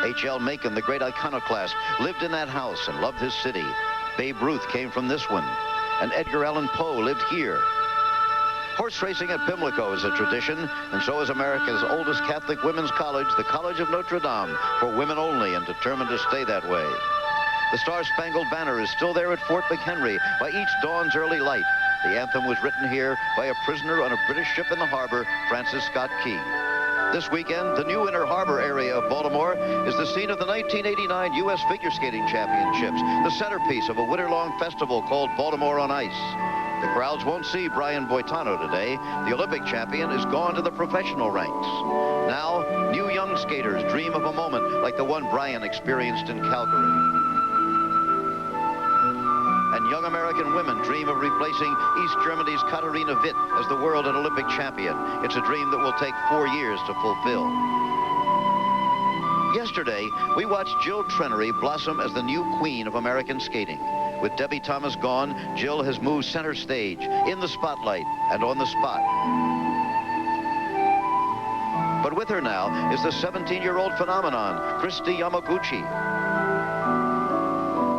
H.L. Macon, the great iconoclast, lived in that house and loved his city. Babe Ruth came from this one, and Edgar Allan Poe lived here. Horse racing at Pimlico is a tradition, and so is America's oldest Catholic women's college, the College of Notre Dame, for women only, and determined to stay that way. The Star-Spangled Banner is still there at Fort McHenry by each dawn's early light. The anthem was written here by a prisoner on a British ship in the harbor, Francis Scott Key. This weekend, the new Inner Harbor area of Baltimore is the scene of the 1989 U.S. Figure Skating Championships, the centerpiece of a winter-long festival called Baltimore on Ice. The crowds won't see Brian Boitano today. The Olympic champion is gone to the professional ranks. Now, new young skaters dream of a moment like the one Brian experienced in Calgary. And young American women dream of replacing East Germany's Katharina Witt as the world and Olympic champion. It's a dream that will take 4 years to fulfill. Yesterday, we watched Jill Trenery blossom as the new queen of American skating. With Debbie Thomas gone, Jill has moved center stage, in the spotlight, and on the spot. But with her now is the 17-year-old phenomenon, Kristi Yamaguchi.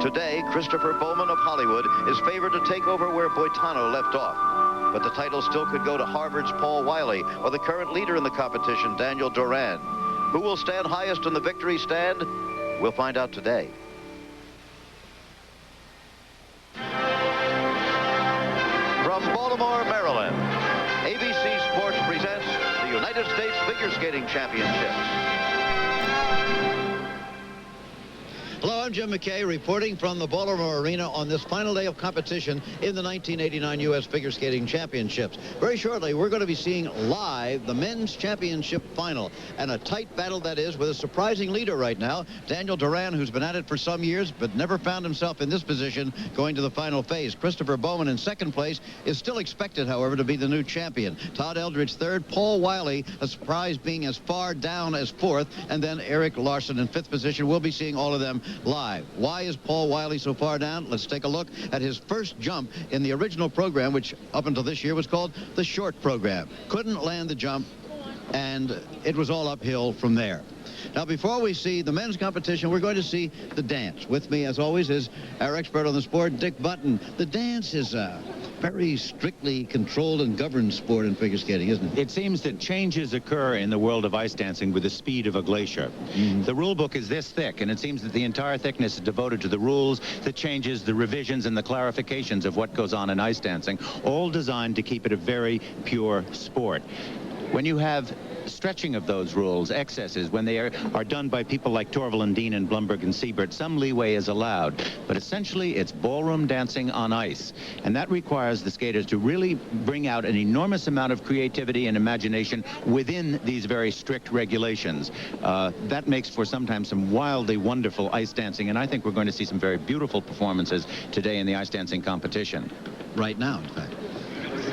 Today, Christopher Bowman of Hollywood is favored to take over where Boitano left off. But the title still could go to Harvard's Paul Wiley or the current leader in the competition, Daniel Duran. Who will stand highest in the victory stand? We'll find out today. From Baltimore, Maryland, ABC Sports presents the United States Figure Skating Championships. Hello, I'm Jim McKay reporting from the Baltimore Arena on this final day of competition in the 1989 U.S. Figure Skating Championships. Very shortly, we're going to be seeing live the men's championship final, and a tight battle that is, with a surprising leader right now, Daniel Duran, who's been at it for some years but never found himself in this position going to the final phase. Christopher Bowman in second place is still expected, however, to be the new champion. Todd Eldridge third, Paul Wiley, a surprise being as far down as fourth, and then Eric Larson in fifth position. We'll be seeing all of them live. Why is Paul Wiley so far down? Let's take a look at his first jump in the original program, which up until this year was called the short program. Couldn't land the jump, and it was all uphill from there. Now, before we see the men's competition, we're going to see the dance. With me, as always, is our expert on the sport, Dick Button. The dance is a very strictly controlled and governed sport in figure skating, isn't it? It seems that changes occur in the world of ice dancing with the speed of a glacier. The rule book is this thick, and it seems that the entire thickness is devoted to the rules, the changes, the revisions, and the clarifications of what goes on in ice dancing, all designed to keep it a very pure sport. When you have stretching of those rules, excesses, when they are done by people like Torvill and Dean and Blumberg and Siebert, some leeway is allowed. But essentially, it's ballroom dancing on ice. And that requires the skaters to really bring out an enormous amount of creativity and imagination within these very strict regulations. That makes for sometimes some wildly wonderful ice dancing, and I think we're going to see some very beautiful performances today in the ice dancing competition. Right now, in fact.